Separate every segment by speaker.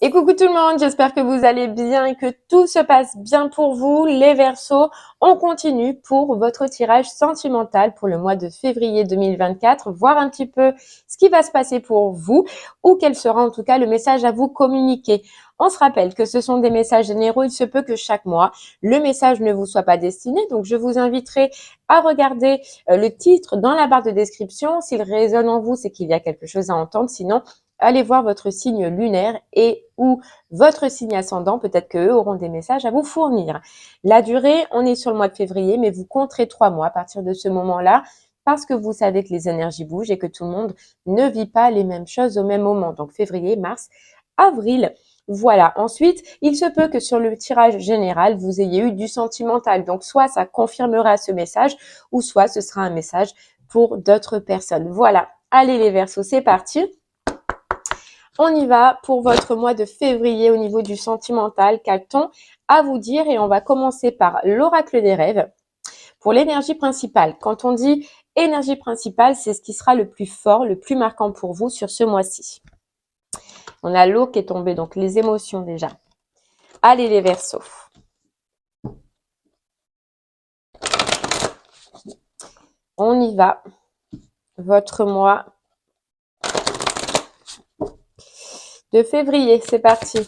Speaker 1: Et coucou tout le monde, j'espère que vous allez bien et que tout se passe bien pour vous. Les Verseaux, on continue pour votre tirage sentimental pour le mois de février 2024, voir un petit peu ce qui va se passer pour vous ou quel sera en tout cas le message à vous communiquer. On se rappelle que ce sont des messages généraux, il se peut que chaque mois, le message ne vous soit pas destiné. Donc je vous inviterai à regarder le titre dans la barre de description. S'il résonne en vous, c'est qu'il y a quelque chose à entendre. Sinon, allez voir votre signe lunaire et ou votre signe ascendant. Peut-être qu'eux auront des messages à vous fournir. La durée, on est sur le mois de février, mais vous compterez 3 mois à partir de ce moment-là parce que vous savez que les énergies bougent et que tout le monde ne vit pas les mêmes choses au même moment. Donc février, mars, avril. Voilà. Ensuite, il se peut que sur le tirage général, vous ayez eu du sentimental. Donc, soit ça confirmera ce message, ou soit ce sera un message pour d'autres personnes. Voilà. Allez les Verseaux, c'est parti. On y va pour votre mois de février au niveau du sentimental. Qu'a-t-on à vous dire? Et on va commencer par l'oracle des rêves. Pour l'énergie principale, quand on dit énergie principale, c'est ce qui sera le plus fort, le plus marquant pour vous sur ce mois-ci. On a l'eau qui est tombée, donc les émotions déjà. Allez les Verseaux. On y va. Votre mois de février, c'est parti.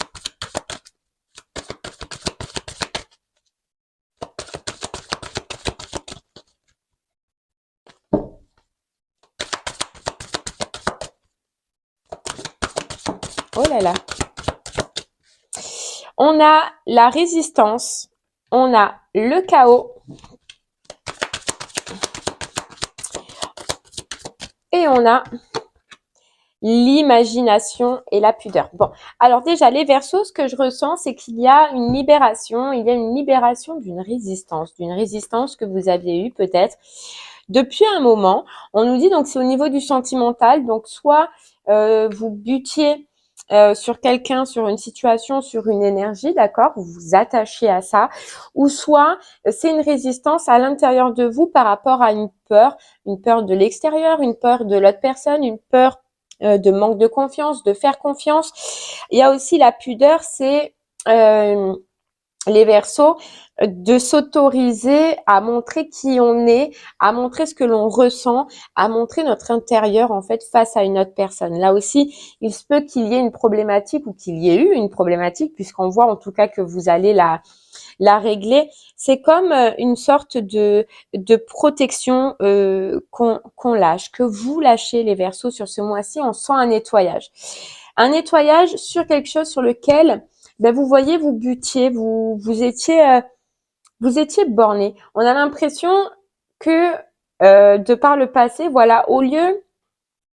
Speaker 1: Oh là là. On a la résistance, on a le chaos et on a l'imagination et la pudeur. Bon, alors déjà, les Verseaux, ce que je ressens, c'est qu'il y a une libération, d'une résistance que vous aviez eue peut-être depuis un moment. On nous dit donc c'est au niveau du sentimental, donc soit vous butiez sur quelqu'un, sur une situation, sur une énergie, d'accord, vous vous attachiez à ça, ou soit c'est une résistance à l'intérieur de vous par rapport à une peur de l'extérieur, une peur de l'autre personne, une peur de manque de confiance, de faire confiance. Il y a aussi la pudeur, c'est les Verseaux, de s'autoriser à montrer qui on est, à montrer ce que l'on ressent, à montrer notre intérieur en fait face à une autre personne. Là aussi, il se peut qu'il y ait une problématique ou qu'il y ait eu une problématique puisqu'on voit en tout cas que vous allez la régler. C'est comme une sorte de protection qu'on lâche, que vous lâchez les Verseaux sur ce mois-ci. On sent un nettoyage. Un nettoyage sur quelque chose sur lequel vous voyez, vous butiez, vous étiez borné. On a l'impression que de par le passé, voilà, au lieu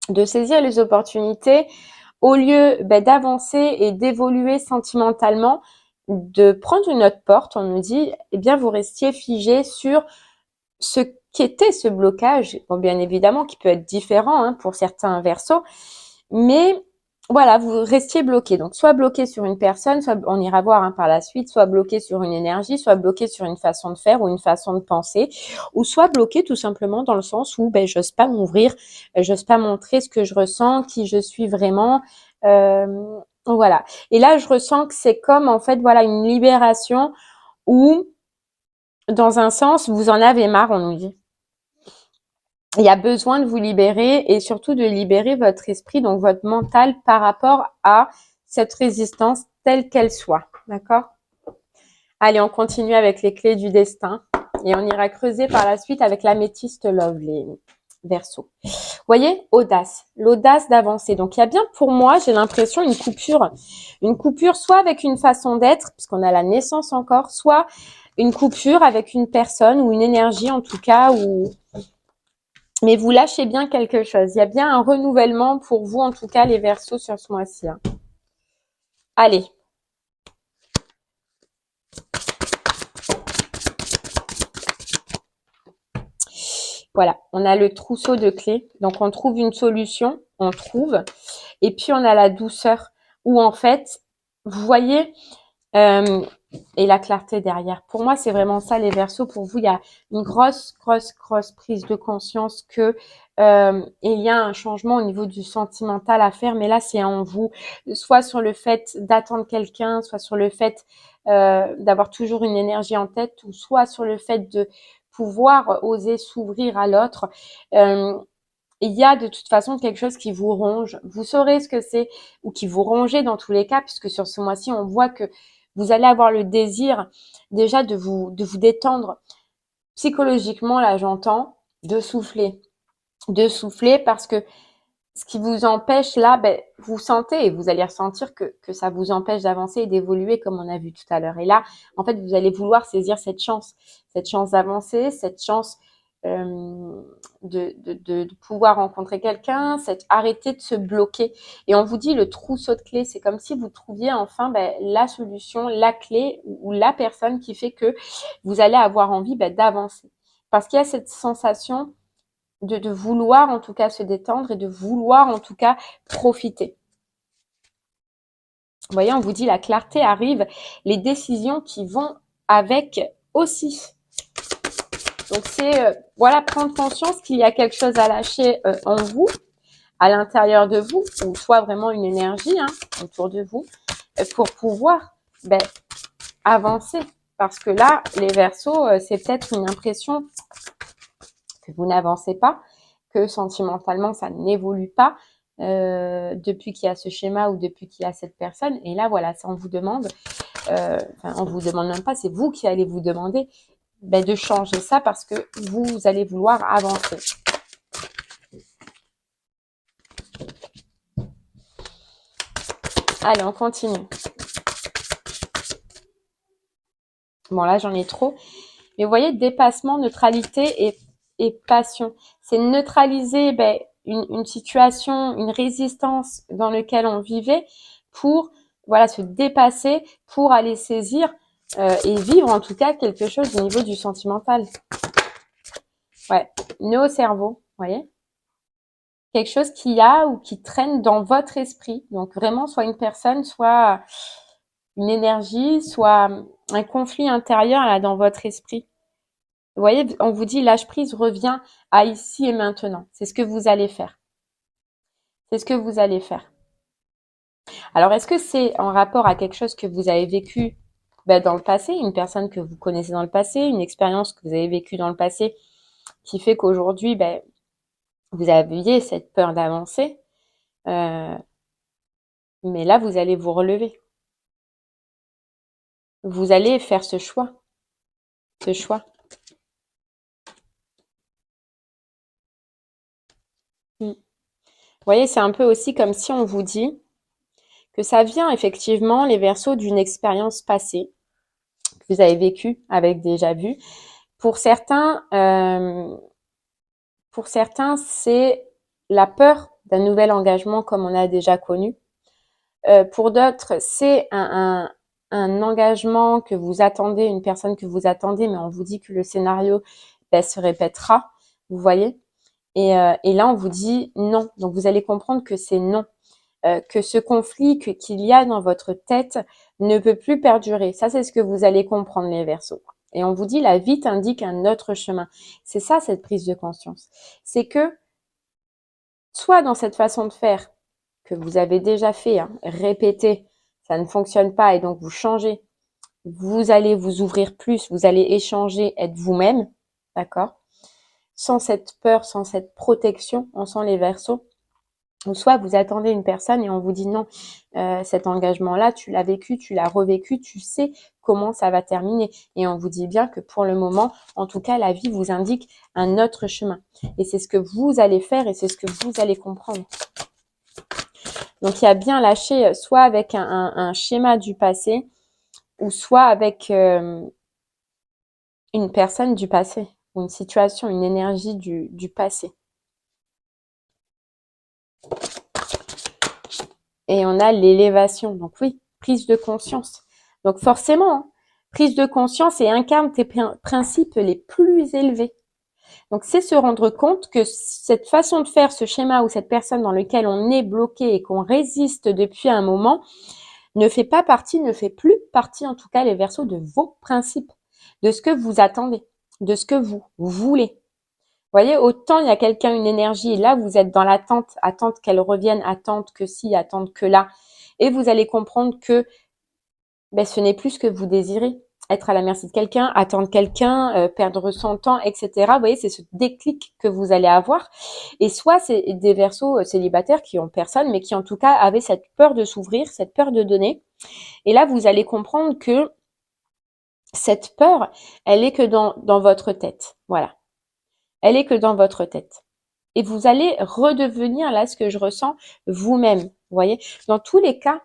Speaker 1: de saisir les opportunités, au lieu d'avancer et d'évoluer sentimentalement, de prendre une autre porte, on nous dit, eh bien, vous restiez figé sur ce qu'était ce blocage. Bon, bien évidemment, qui peut être différent pour certains Verseaux, mais voilà, vous restiez bloqué. Donc, soit bloqué sur une personne, soit on ira voir par la suite, soit bloqué sur une énergie, soit bloqué sur une façon de faire ou une façon de penser, ou soit bloqué tout simplement dans le sens où j'ose pas m'ouvrir, j'ose pas montrer ce que je ressens, qui je suis vraiment. Voilà. Et là, je ressens que c'est comme en fait, voilà, une libération où, dans un sens, vous en avez marre, on nous dit. Il y a besoin de vous libérer et surtout de libérer votre esprit, donc votre mental par rapport à cette résistance telle qu'elle soit. D'accord? Allez, on continue avec les clés du destin et on ira creuser par la suite avec l'améthyste love, les Verseaux. Vous voyez, audace, l'audace d'avancer. Donc, il y a bien pour moi, j'ai l'impression, une coupure soit avec une façon d'être, puisqu'on a la naissance encore, soit une coupure avec une personne ou une énergie en tout cas, ou mais vous lâchez bien quelque chose. Il y a bien un renouvellement pour vous, en tout cas, les Verseaux sur ce mois-ci. Allez. Voilà, on a le trousseau de clés. Donc, on trouve une solution, et puis on a la douceur, où en fait, vous voyez, Euh, et la clarté derrière. Pour moi, c'est vraiment ça, les Verseaux. Pour vous, il y a une grosse prise de conscience que il y a un changement au niveau du sentimental à faire, mais là, c'est en vous. Soit sur le fait d'attendre quelqu'un, soit sur le fait d'avoir toujours une énergie en tête, ou soit sur le fait de pouvoir oser s'ouvrir à l'autre. Il y a de toute façon quelque chose qui vous ronge. Vous saurez ce que c'est, ou qui vous rongez dans tous les cas, puisque sur ce mois-ci, on voit que vous allez avoir le désir déjà de vous détendre psychologiquement, là j'entends, de souffler parce que ce qui vous empêche là, ben, vous sentez et vous allez ressentir que ça vous empêche d'avancer et d'évoluer comme on a vu tout à l'heure. Et là, en fait, vous allez vouloir saisir cette chance d'avancer, cette chance de pouvoir rencontrer quelqu'un, arrêter de se bloquer. Et on vous dit le trousseau de clés, c'est comme si vous trouviez enfin ben, la solution, la clé ou la personne qui fait que vous allez avoir envie ben, d'avancer. Parce qu'il y a cette sensation de vouloir en tout cas se détendre et de vouloir en tout cas profiter. Vous voyez, on vous dit la clarté arrive, les décisions qui vont avec aussi. Donc c'est voilà, prendre conscience qu'il y a quelque chose à lâcher en vous, à l'intérieur de vous, ou soit vraiment une énergie autour de vous, pour pouvoir ben, avancer. Parce que là, les Verseaux, c'est peut-être une impression que vous n'avancez pas, que sentimentalement, ça n'évolue pas depuis qu'il y a ce schéma ou depuis qu'il y a cette personne. Et là, voilà, ça on vous demande, on vous demande même pas, c'est vous qui allez vous demander ben, de changer ça parce que vous allez vouloir avancer. Allez, on continue. Bon, là, j'en ai trop. Mais vous voyez, dépassement, neutralité et passion. C'est neutraliser ben, une situation, une résistance dans laquelle on vivait pour voilà se dépasser, pour aller saisir et vivre en tout cas quelque chose au niveau du sentimental. Ouais, nœud au cerveau, vous voyez, quelque chose qui a ou qui traîne dans votre esprit. Donc vraiment, soit une personne, soit une énergie, soit un conflit intérieur là dans votre esprit. Vous voyez, on vous dit lâche prise, reviens à ici et maintenant. C'est ce que vous allez faire. C'est ce que vous allez faire. Alors, est-ce que c'est en rapport à quelque chose que vous avez vécu ben, dans le passé, une personne que vous connaissez dans le passé, une expérience que vous avez vécue dans le passé qui fait qu'aujourd'hui, ben, vous aviez cette peur d'avancer, mais là, vous allez vous relever. Vous allez faire ce choix. Ce choix. Vous voyez, c'est un peu aussi comme si on vous dit que ça vient effectivement, les Verseaux, d'une expérience passée que vous avez vécue avec déjà vu. Pour certains, c'est la peur d'un nouvel engagement comme on a déjà connu. Pour d'autres, c'est un engagement que vous attendez, une personne que vous attendez, mais on vous dit que le scénario ben, se répétera, vous voyez. Et là, on vous dit non. Donc, vous allez comprendre que c'est non. Que ce conflit qu'il y a dans votre tête ne peut plus perdurer. Ça, c'est ce que vous allez comprendre, les Verseaux. Et on vous dit, la vie t'indique un autre chemin. C'est ça, cette prise de conscience. C'est que, soit dans cette façon de faire que vous avez déjà fait, répéter, ça ne fonctionne pas et donc vous changez. Vous allez vous ouvrir plus, vous allez échanger, être vous-même, d'accord? Sans cette peur, sans cette protection, on sent les Verseaux. Ou soit vous attendez une personne et on vous dit non, cet engagement-là, tu l'as vécu, tu l'as revécu, tu sais comment ça va terminer. Et on vous dit bien que pour le moment, en tout cas, la vie vous indique un autre chemin. Et c'est ce que vous allez faire et c'est ce que vous allez comprendre. Donc, il y a bien lâché, soit avec un schéma du passé, ou soit avec une personne du passé, ou une situation, une énergie du passé. Et on a l'élévation. Donc oui, prise de conscience. Donc forcément, prise de conscience et incarne tes principes les plus élevés. Donc c'est se rendre compte que cette façon de faire, ce schéma ou cette personne dans lequel on est bloqué et qu'on résiste depuis un moment, ne fait plus partie, en tout cas les Verseaux, de vos principes, de ce que vous attendez, de ce que vous voulez. Vous voyez, autant il y a quelqu'un, une énergie, et là vous êtes dans l'attente, attente qu'elle revienne, attente que ci, attente que là, et vous allez comprendre que ce n'est plus ce que vous désirez. Être à la merci de quelqu'un, attendre quelqu'un, perdre son temps, etc. Vous voyez, c'est ce déclic que vous allez avoir. Et soit c'est des Verseaux célibataires qui ont personne, mais qui en tout cas avaient cette peur de s'ouvrir, cette peur de donner. Et là, vous allez comprendre que cette peur, elle est que dans votre tête. Voilà. Elle est que dans votre tête. Et vous allez redevenir, là, ce que je ressens, vous-même. Vous voyez, dans tous les cas,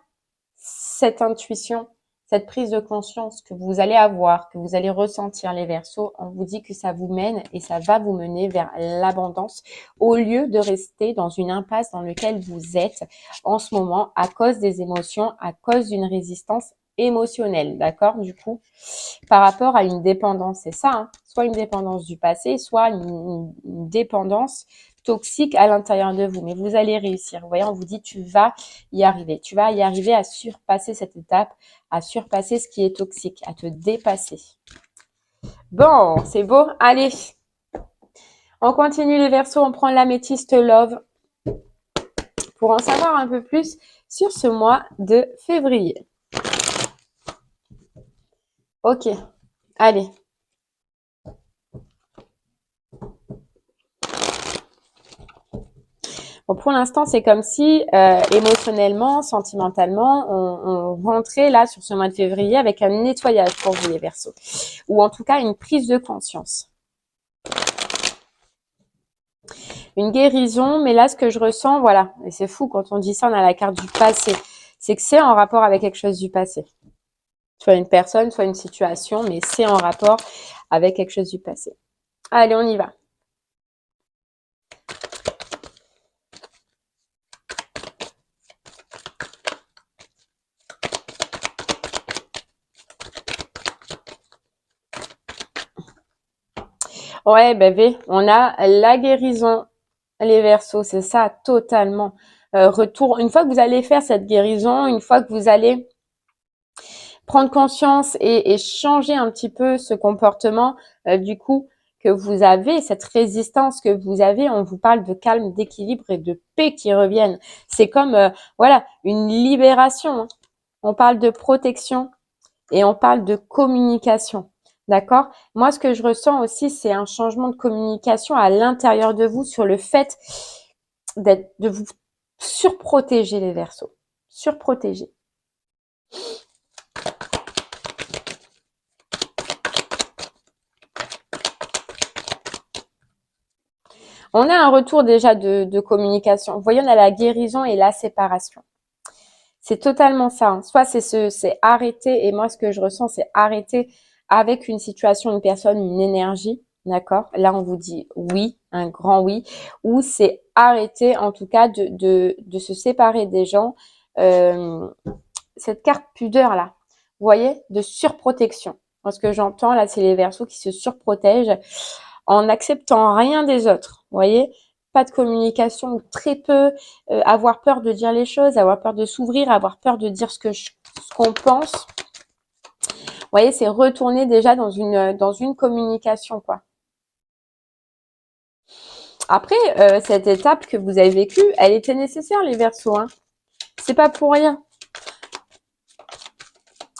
Speaker 1: cette intuition, cette prise de conscience que vous allez avoir, que vous allez ressentir les Verseaux, on vous dit que ça vous mène et ça va vous mener vers l'abondance au lieu de rester dans une impasse dans laquelle vous êtes en ce moment à cause des émotions, à cause d'une résistance émotionnelle, d'accord, du coup, par rapport à une dépendance, c'est ça, hein, soit une dépendance du passé, soit une dépendance toxique à l'intérieur de vous, mais vous allez réussir. Vous voyez, on vous dit tu vas y arriver. Tu vas y arriver à surpasser cette étape, à surpasser ce qui est toxique, à te dépasser. Bon, c'est beau. Allez, on continue les Verseaux, on prend l'améthyste Love pour en savoir un peu plus sur ce mois de février. Ok, allez. Bon, pour l'instant, c'est comme si émotionnellement, sentimentalement, on rentrait là sur ce mois de février avec un nettoyage pour vous les Verseaux, ou en tout cas une prise de conscience. Une guérison, mais là, ce que je ressens, voilà, et c'est fou quand on dit ça, on a la carte du passé, c'est que c'est en rapport avec quelque chose du passé. Soit une personne, soit une situation, mais c'est en rapport avec quelque chose du passé. Allez, on y va. Ouais, V, on a la guérison, les Verseaux, c'est ça, totalement. Retour, une fois que vous allez faire cette guérison, une fois que vous allez prendre conscience et changer un petit peu ce comportement, du coup, que vous avez, cette résistance que vous avez, on vous parle de calme, d'équilibre et de paix qui reviennent. C'est comme, voilà, une libération. Hein. On parle de protection et on parle de communication. D'accord? Moi, ce que je ressens aussi, c'est un changement de communication à l'intérieur de vous sur le fait de vous surprotéger les Verseaux. Surprotéger. On a un retour déjà de communication. Vous voyez, on a la guérison et la séparation. C'est totalement ça. Hein. Soit c'est arrêter, et moi ce que je ressens, c'est arrêter avec une situation, une personne, une énergie. D'accord? Là, on vous dit oui, un grand oui. Ou c'est arrêter, en tout cas, de se séparer des gens. Cette carte pudeur là, vous voyez, de surprotection. Moi, ce que j'entends là, c'est les Verseaux qui se surprotègent en n'acceptant rien des autres. Vous voyez, pas de communication, ou très peu, avoir peur de dire les choses, avoir peur de s'ouvrir, avoir peur de dire ce qu'on pense. Vous voyez, c'est retourner déjà dans une communication, quoi. Après, cette étape que vous avez vécue, elle était nécessaire, les Verseaux. Hein. C'est pas pour rien.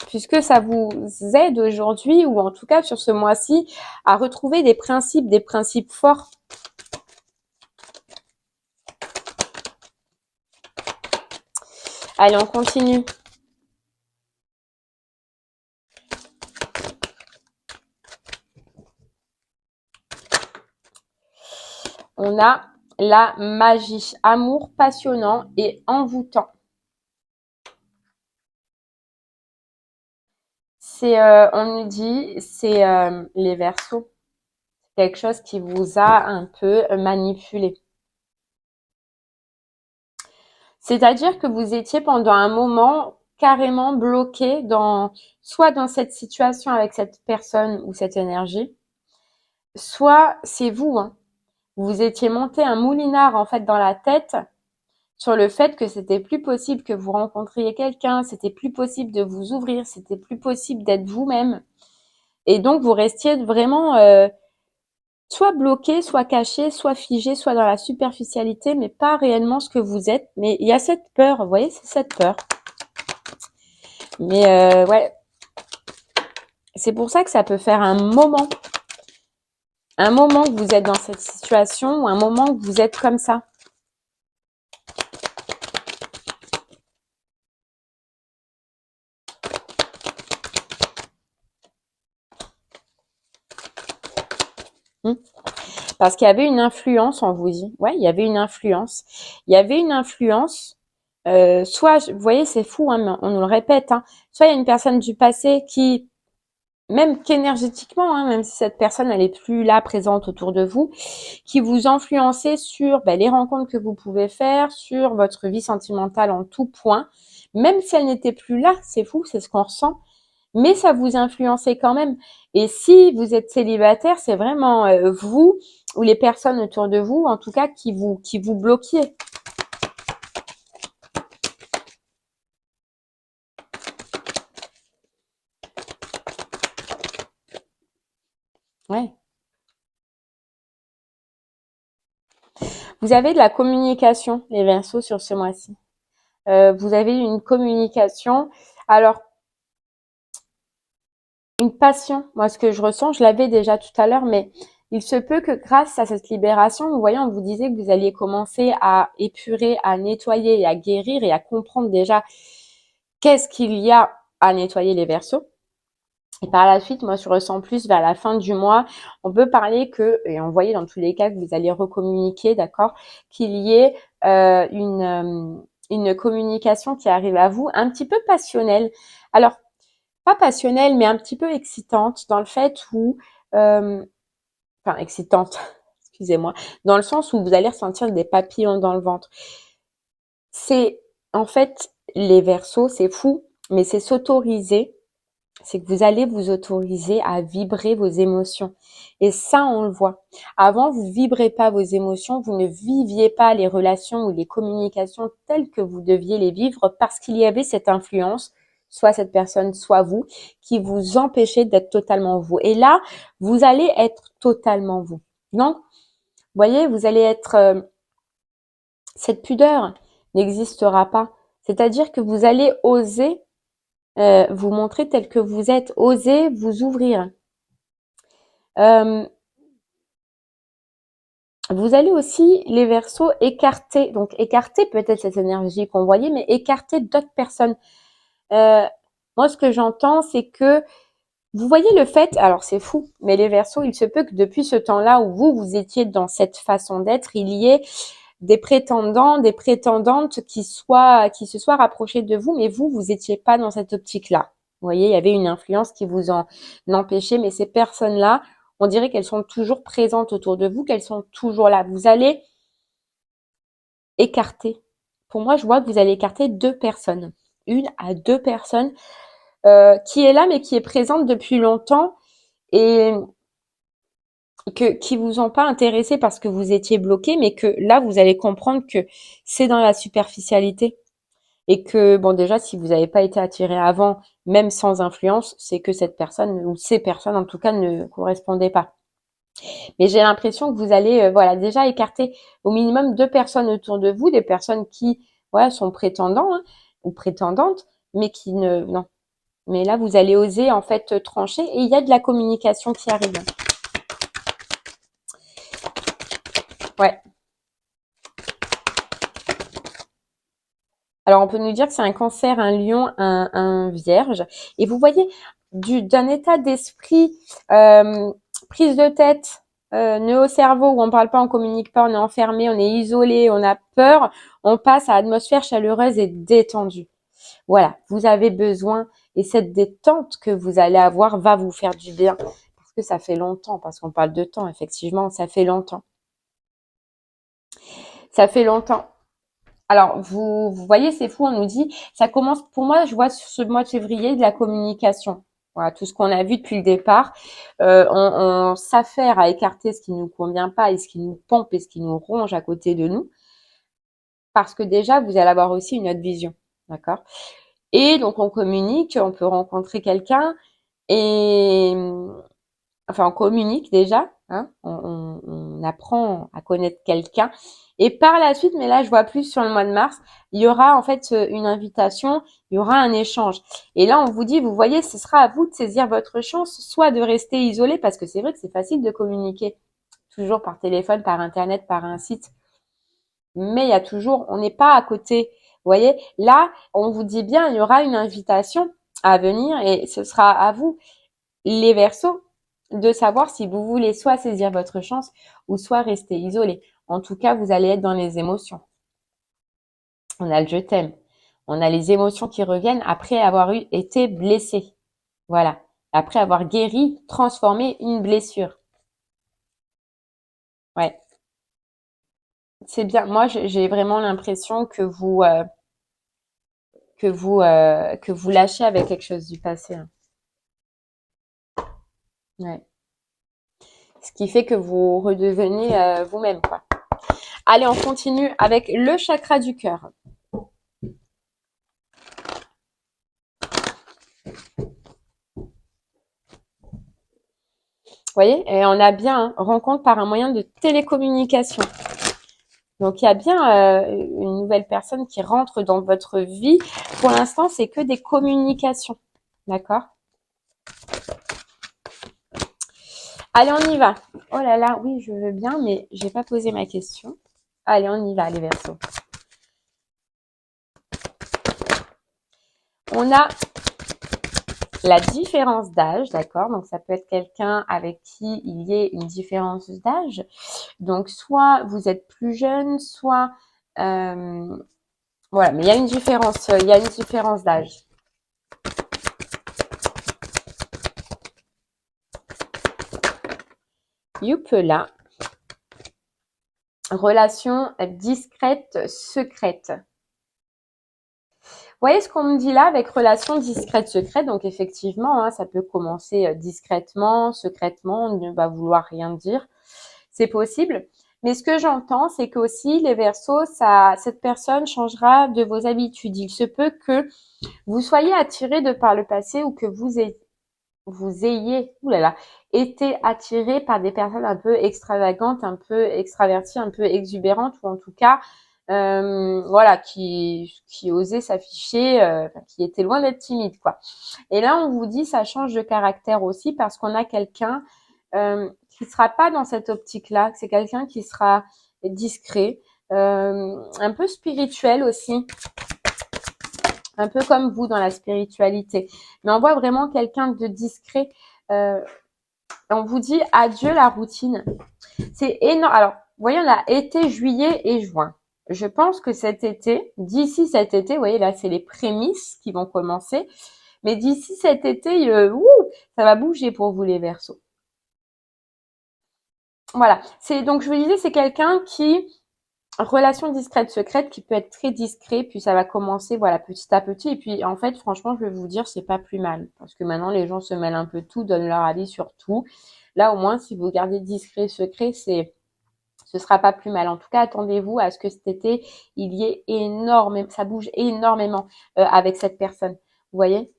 Speaker 1: Puisque ça vous aide aujourd'hui, ou en tout cas sur ce mois-ci, à retrouver des principes forts. Allez, on continue. On a la magie, amour passionnant et envoûtant. C'est, on nous dit, c'est les Verseaux, quelque chose qui vous a un peu manipulé. C'est-à-dire que vous étiez pendant un moment carrément bloqué soit dans cette situation avec cette personne ou cette énergie, soit c'est vous, hein. Vous étiez monté un moulinard en fait dans la tête sur le fait que c'était plus possible que vous rencontriez quelqu'un, c'était plus possible de vous ouvrir, c'était plus possible d'être vous-même. Et donc, vous restiez vraiment soit bloqué, soit caché, soit figé, soit dans la superficialité, mais pas réellement ce que vous êtes. Mais il y a cette peur, vous voyez, c'est cette peur. Mais ouais, c'est pour ça que ça peut faire un moment que vous êtes dans cette situation ou un moment que vous êtes comme ça. Hmm. Parce qu'il y avait une influence, on vous dit. Ouais, il y avait une influence. Il y avait une influence. Soit, vous voyez, c'est fou, hein, mais on nous le répète. Hein, soit il y a une personne du passé qui, même qu'énergétiquement, hein, même si cette personne elle est plus là, présente autour de vous, qui vous influencez sur les rencontres que vous pouvez faire, sur votre vie sentimentale en tout point. Même si elle n'était plus là, c'est fou, c'est ce qu'on ressent. Mais ça vous influençait quand même. Et si vous êtes célibataire, c'est vraiment vous ou les personnes autour de vous, en tout cas, qui vous bloquiez. Ouais. Vous avez de la communication, les Verseaux, sur ce mois-ci. Vous avez une communication. Alors, une passion. Moi, ce que je ressens, je l'avais déjà tout à l'heure, mais il se peut que grâce à cette libération, vous voyez, on vous disait que vous alliez commencer à épurer, à nettoyer et à guérir et à comprendre déjà qu'est-ce qu'il y a à nettoyer, les Verseaux. Et par la suite, moi, je ressens plus vers la fin du mois. On peut parler que, et on voyait dans tous les cas que vous allez recommuniquer, d'accord, qu'il y ait une communication qui arrive à vous un petit peu passionnelle. Alors, pas passionnelle, mais un petit peu excitante dans le fait où, enfin excitante, excusez-moi, dans le sens où vous allez ressentir des papillons dans le ventre. C'est en fait les Verseaux, c'est fou, mais c'est s'autoriser, c'est que vous allez vous autoriser à vibrer vos émotions. Et ça, on le voit. Avant, vous vibrez pas vos émotions, vous ne viviez pas les relations ou les communications telles que vous deviez les vivre parce qu'il y avait cette influence, soit cette personne, soit vous, qui vous empêchait d'être totalement vous. Et là, vous allez être totalement vous. Donc, vous voyez, vous allez être, cette pudeur n'existera pas. C'est-à-dire que vous allez oser vous montrer tel que vous êtes, oser vous ouvrir. Euh, vous allez aussi, les Verseaux, écarter, donc écarter peut-être cette énergie qu'on voyait, mais écarter d'autres personnes. Euh, Moi, ce que j'entends, c'est que vous voyez le fait, alors c'est fou, mais les Verseaux, il se peut que depuis ce temps-là où vous étiez dans cette façon d'être, il y ait des prétendants, des prétendantes qui se soient rapprochés de vous, mais vous étiez pas dans cette optique-là. Vous voyez, il y avait une influence qui vous en empêchait, mais ces personnes-là, on dirait qu'elles sont toujours présentes autour de vous, qu'elles sont toujours là. Vous allez écarter. Pour moi, je vois que vous allez écarter deux personnes. Une à deux personnes qui est là, mais qui est présente depuis longtemps et qui vous ont pas intéressé parce que vous étiez bloqué, mais que là, vous allez comprendre que c'est dans la superficialité. Et que, bon, déjà, si vous n'avez pas été attiré avant, même sans influence, c'est que cette personne, ou ces personnes en tout cas, ne correspondaient pas. Mais j'ai l'impression que vous allez, voilà, déjà écarter au minimum deux personnes autour de vous, des personnes qui, voilà, sont prétendants hein, ou prétendantes, mais qui ne, non. Mais là, vous allez oser en fait trancher et il y a de la communication qui arrive. Ouais. Alors, on peut nous dire que c'est un cancer, un lion, un vierge. Et vous voyez, d'un état d'esprit, prise de tête, nœud au cerveau, où on parle pas, on communique pas, on est enfermé, on est isolé, on a peur, on passe à atmosphère chaleureuse et détendue. Voilà, vous avez besoin, et cette détente que vous allez avoir va vous faire du bien. Parce que ça fait longtemps, parce qu'on parle de temps, effectivement, ça fait longtemps. Ça fait longtemps. Alors, vous voyez, c'est fou, on nous dit, ça commence, pour moi, je vois sur ce mois de février de la communication. Voilà, tout ce qu'on a vu depuis le départ. On s'affaire à écarter ce qui nous convient pas et ce qui nous pompe et ce qui nous ronge à côté de nous. parce que déjà, vous allez avoir aussi une autre vision. D'accord? Et donc, on communique, on peut rencontrer quelqu'un et, enfin, on communique déjà, hein, on apprend à connaître quelqu'un. Et par la suite, mais là, je vois plus sur le mois de mars, il y aura en fait une invitation, il y aura un échange. Et là, on vous dit, vous voyez, ce sera à vous de saisir votre chance, soit de rester isolé, parce que c'est vrai que c'est facile de communiquer, toujours par téléphone, par internet, par un site. Mais il y a toujours, on n'est pas à côté. Vous voyez, là, on vous dit bien, il y aura une invitation à venir et ce sera à vous, les Verseaux, de savoir si vous voulez soit saisir votre chance ou soit rester isolé. En tout cas, vous allez être dans les émotions. On a le je t'aime. On a les émotions qui reviennent après avoir été blessé. Voilà. Après avoir guéri, transformé une blessure. Ouais. C'est bien. Moi, j'ai vraiment l'impression que vous lâchez avec quelque chose du passé, hein. Ouais. Ce qui fait que vous redevenez vous-même, quoi. Allez, on continue avec le chakra du cœur. Vous voyez, et on a bien rencontre par un moyen de télécommunication. Donc il y a bien une nouvelle personne qui rentre dans votre vie. Pour l'instant, c'est que des communications. D'accord? Allez, on y va. Oh là là, oui, je veux bien, mais j'ai pas posé ma question. Allez, on y va, les Verseaux. On a la différence d'âge, d'accord? Donc ça peut être quelqu'un avec qui il y ait une différence d'âge. Donc soit vous êtes plus jeune, soit voilà, mais il y a une différence d'âge. Youpe là. Relation discrète, secrète. Vous voyez ce qu'on me dit là avec relation discrète, secrète. Donc effectivement, hein, ça peut commencer discrètement, secrètement, on ne va vouloir rien dire. C'est possible. Mais ce que j'entends, c'est qu'aussi les Verseaux, cette personne changera de vos habitudes. Il se peut que vous soyez attiré de par le passé ou que vous ayez, oulala, été attiré par des personnes un peu extravagantes, un peu extraverties, un peu exubérantes, ou en tout cas, voilà, qui osaient s'afficher, qui étaient loin d'être timides, quoi. Et là, on vous dit, ça change de caractère aussi parce qu'on a quelqu'un qui sera pas dans cette optique-là. C'est quelqu'un qui sera discret, un peu spirituel aussi, un peu comme vous dans la spiritualité. Mais on voit vraiment quelqu'un de discret. On vous dit adieu la routine. C'est énorme. Alors, vous voyez, on a été, juillet et juin. Je pense que cet été, d'ici cet été, vous voyez, là, c'est les prémices qui vont commencer. Mais d'ici cet été, ça va bouger pour vous les Verseaux. Voilà. C'est donc je vous disais, c'est quelqu'un qui relation discrète secrète qui peut être très discret, puis ça va commencer voilà petit à petit et puis en fait franchement je vais vous dire c'est pas plus mal parce que maintenant les gens se mêlent un peu tout, donnent leur avis sur tout. Là au moins si vous gardez discret secret ce sera pas plus mal. En tout cas attendez-vous à ce que cet été il y ait énormément, ça bouge énormément avec cette personne. Vous voyez?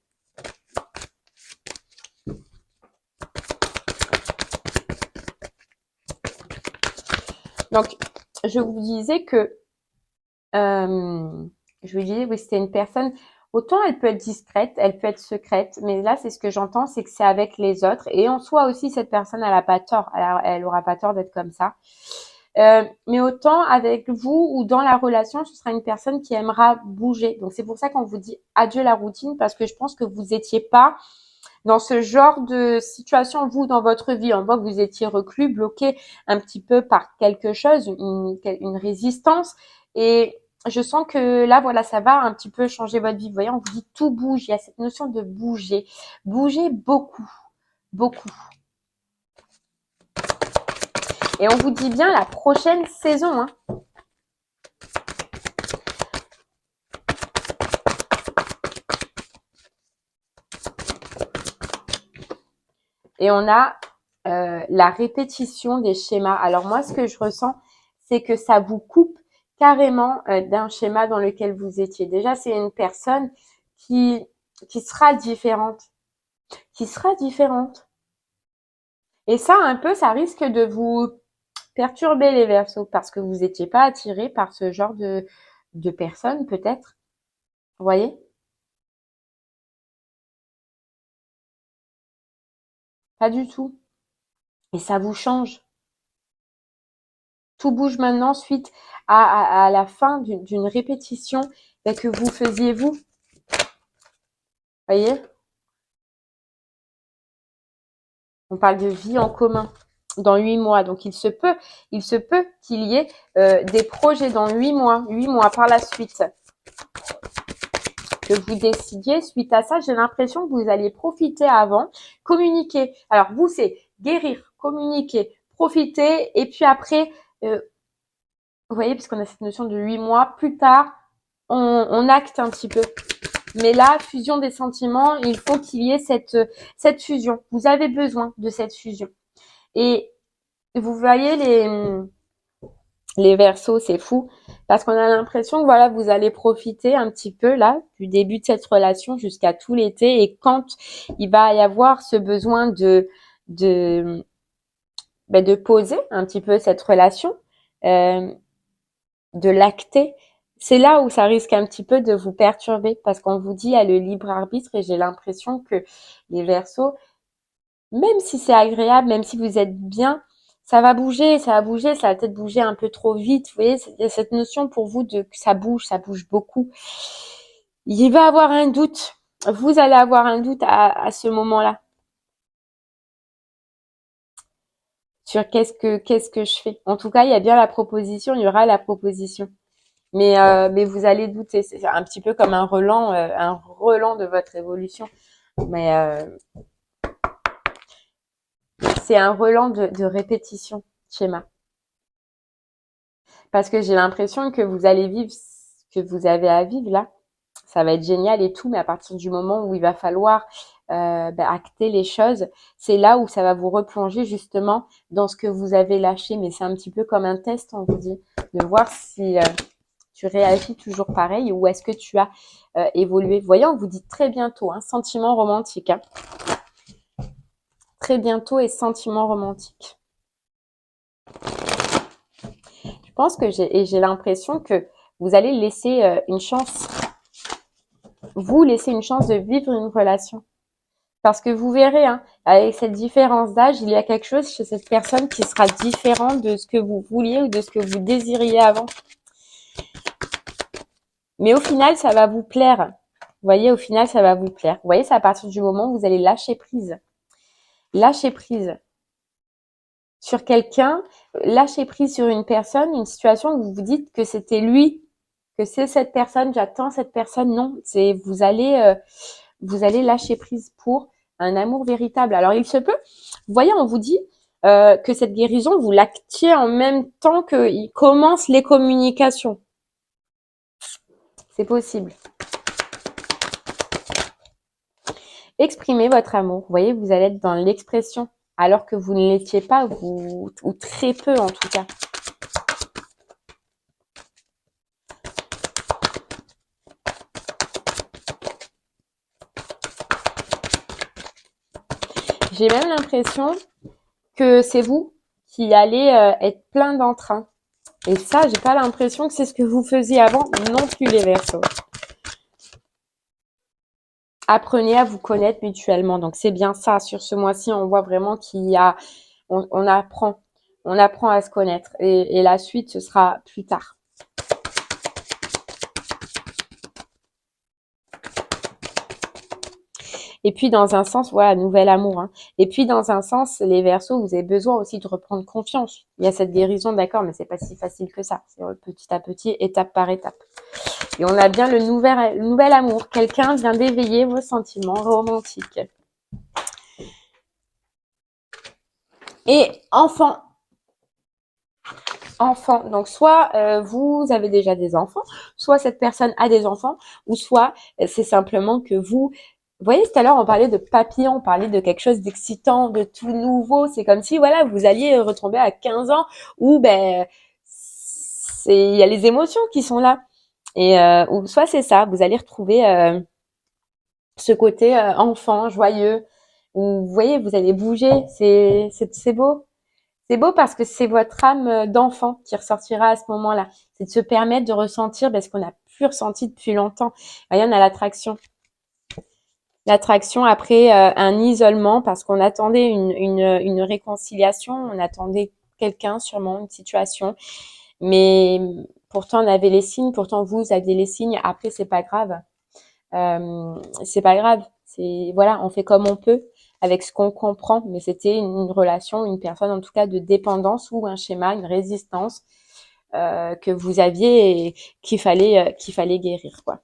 Speaker 1: Donc je vous disais que je vous disais, oui, c'était une personne, autant elle peut être discrète, elle peut être secrète, mais là, c'est ce que j'entends, c'est que c'est avec les autres. Et en soi aussi, cette personne, elle a pas tort. Elle aura pas tort d'être comme ça. Mais autant avec vous ou dans la relation, ce sera une personne qui aimera bouger. Donc c'est pour ça qu'on vous dit adieu la routine, parce que je pense que vous étiez pas dans ce genre de situation, vous, dans votre vie. On voit que vous étiez reclus, bloqué un petit peu par quelque chose, une résistance. Et je sens que là, voilà, ça va un petit peu changer votre vie. Vous voyez, on vous dit tout bouge. Il y a cette notion de bouger. Bouger beaucoup. Beaucoup. Et on vous dit bien la prochaine saison, hein. Et on a la répétition des schémas. Alors moi, ce que je ressens, c'est que ça vous coupe carrément d'un schéma dans lequel vous étiez. Déjà, c'est une personne qui, qui sera différente, qui sera différente. Et ça, un peu, ça risque de vous perturber les Verseaux parce que vous n'étiez pas attiré par ce genre de personnes, peut-être. Vous voyez? Pas du tout. Et ça vous change. Tout bouge maintenant suite à la fin d'une répétition que vous faisiez vous. Voyez? On parle de vie en commun dans 8 mois. Donc il se peut qu'il y ait des projets dans 8 mois par la suite que vous décidiez. Suite à ça, j'ai l'impression que vous alliez profiter avant, communiquer. Alors vous, c'est guérir, communiquer, profiter, et puis après, vous voyez, puisqu'on a cette notion de 8 mois, plus tard, on acte un petit peu. Mais là, fusion des sentiments, il faut qu'il y ait cette fusion. Vous avez besoin de cette fusion. Et vous voyez les Verseaux, c'est fou parce qu'on a l'impression que voilà, vous allez profiter un petit peu là du début de cette relation jusqu'à tout l'été, et quand il va y avoir ce besoin de de poser un petit peu cette relation, euh, de l'acter, c'est là où ça risque un petit peu de vous perturber parce qu'on vous dit à le libre arbitre, et j'ai l'impression que les Verseaux, même si c'est agréable, même si vous êtes bien, ça va bouger, ça va peut-être bouger un peu trop vite. Vous voyez, il y a cette notion pour vous de que ça bouge beaucoup. Il va avoir un doute. Vous allez avoir un doute à ce moment-là sur qu'est-ce que je fais. En tout cas, il y a bien la proposition, il y aura la proposition. Mais vous allez douter. C'est un petit peu comme un relan de votre évolution. Mais c'est un relan de répétition, schéma. Parce que j'ai l'impression que vous allez vivre ce que vous avez à vivre là. Ça va être génial et tout, mais à partir du moment où il va falloir acter les choses, c'est là où ça va vous replonger justement dans ce que vous avez lâché. Mais c'est un petit peu comme un test, on vous dit, de voir si tu réagis toujours pareil ou est-ce que tu as évolué. Vous voyez, on vous dit très bientôt, hein, sentiment romantique. Hein. Très bientôt et sentiment romantique. Je pense que j'ai l'impression que vous allez laisser une chance, vous laisser une chance de vivre une relation. Parce que vous verrez, hein, avec cette différence d'âge, il y a quelque chose chez cette personne qui sera différent de ce que vous vouliez ou de ce que vous désiriez avant. Mais au final, ça va vous plaire. Vous voyez, au final, ça va vous plaire. Vous voyez, c'est à partir du moment où vous allez lâcher prise. Lâcher prise sur quelqu'un, lâcher prise sur une personne, une situation où vous vous dites que c'était lui, que c'est cette personne, j'attends cette personne. Non, c'est vous allez lâcher prise pour un amour véritable. Alors il se peut, vous voyez, on vous dit que cette guérison, vous l'actiez en même temps qu'il commence les communications. C'est possible. Exprimez votre amour. Vous voyez, vous allez être dans l'expression, alors que vous ne l'étiez pas, ou très peu en tout cas. J'ai même l'impression que c'est vous qui allez être plein d'entrain. Et ça, j'ai pas l'impression que c'est ce que vous faisiez avant, non plus les Verseaux. Apprenez à vous connaître mutuellement. Donc c'est bien ça. Sur ce mois-ci, on voit vraiment on apprend à se connaître. Et la suite, ce sera plus tard. Et puis dans un sens, voilà, nouvel amour. Hein. Et puis dans un sens, les Verseaux, vous avez besoin aussi de reprendre confiance. Il y a cette guérison, d'accord, mais c'est pas si facile que ça. C'est petit à petit, étape par étape. Et on a bien le nouvel amour. Quelqu'un vient d'éveiller vos sentiments romantiques. Et enfant. Donc soit vous avez déjà des enfants, soit cette personne a des enfants, ou soit c'est simplement que vous voyez, tout à l'heure on parlait de papillon, on parlait de quelque chose d'excitant, de tout nouveau. C'est comme si voilà, vous alliez retomber à 15 ans où il y a les émotions qui sont là. Et ou soit c'est ça, vous allez retrouver ce côté enfant, joyeux, où vous voyez, vous allez bouger, c'est beau. C'est beau parce que c'est votre âme d'enfant qui ressortira à ce moment-là. C'est de se permettre de ressentir ce qu'on n'a plus ressenti depuis longtemps. Vous voyez, on a l'attraction. L'attraction après un isolement parce qu'on attendait une réconciliation, on attendait quelqu'un sûrement, une situation. Mais pourtant, on avait les signes, pourtant vous aviez les signes. Après, c'est pas grave. C'est pas grave. Voilà, on fait comme on peut avec ce qu'on comprend. Mais c'était une relation, une personne en tout cas de dépendance ou un schéma, une résistance que vous aviez et qu'il fallait guérir, quoi.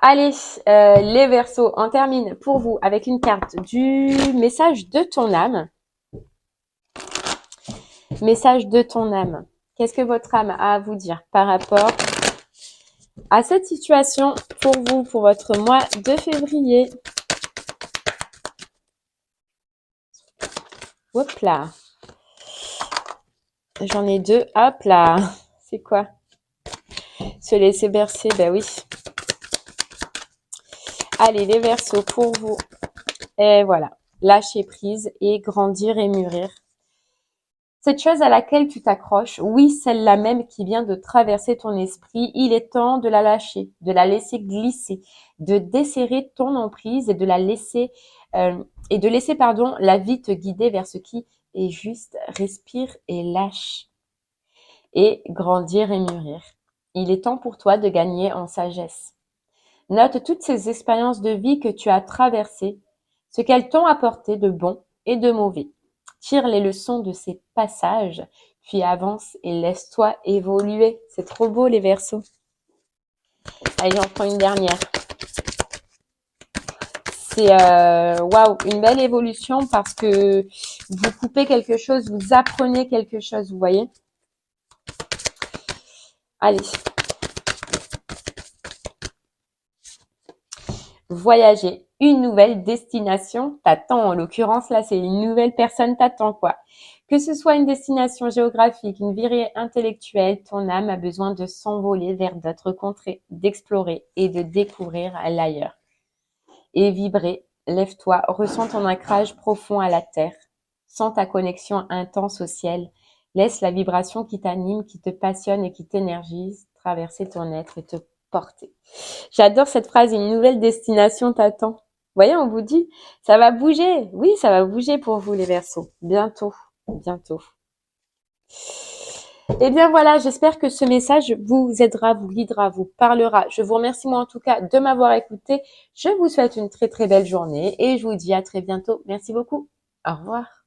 Speaker 1: Allez, les Verseaux, on termine pour vous avec une carte du message de ton âme. Message de ton âme. Qu'est-ce que votre âme a à vous dire par rapport à cette situation pour vous, pour votre mois de février? Hop là. J'en ai deux. Hop là. C'est quoi? Se laisser bercer, ben oui. Allez, les Verseaux pour vous. Et voilà. Lâcher prise et grandir et mûrir. Cette chose à laquelle tu t'accroches, oui, celle-là même qui vient de traverser ton esprit, il est temps de la lâcher, de la laisser glisser, de desserrer ton emprise et de la laisser la vie te guider vers ce qui est juste. Respire et lâche et grandir et mûrir. Il est temps pour toi de gagner en sagesse. Note toutes ces expériences de vie que tu as traversées, ce qu'elles t'ont apporté de bon et de mauvais. Tire les leçons de ces passages, puis avance et laisse-toi évoluer. C'est trop beau les Verseaux. Allez, j'en prends une dernière. C'est waouh, une belle évolution parce que vous coupez quelque chose, vous apprenez quelque chose, vous voyez. Allez. Voyager. Une nouvelle destination t'attend. En l'occurrence, là, c'est une nouvelle personne t'attend, quoi. Que ce soit une destination géographique, une virée intellectuelle, ton âme a besoin de s'envoler vers d'autres contrées, d'explorer et de découvrir l'ailleurs. Et vibrer, lève-toi, ressens ton ancrage profond à la terre, sens ta connexion intense au ciel, laisse la vibration qui t'anime, qui te passionne et qui t'énergise traverser ton être et te porter. J'adore cette phrase, une nouvelle destination t'attend. Vous voyez, on vous dit, ça va bouger. Oui, ça va bouger pour vous les Verseaux. Bientôt, bientôt. Eh bien voilà, j'espère que ce message vous aidera, vous guidera, vous parlera. Je vous remercie moi en tout cas de m'avoir écouté. Je vous souhaite une très très belle journée et je vous dis à très bientôt. Merci beaucoup. Au revoir.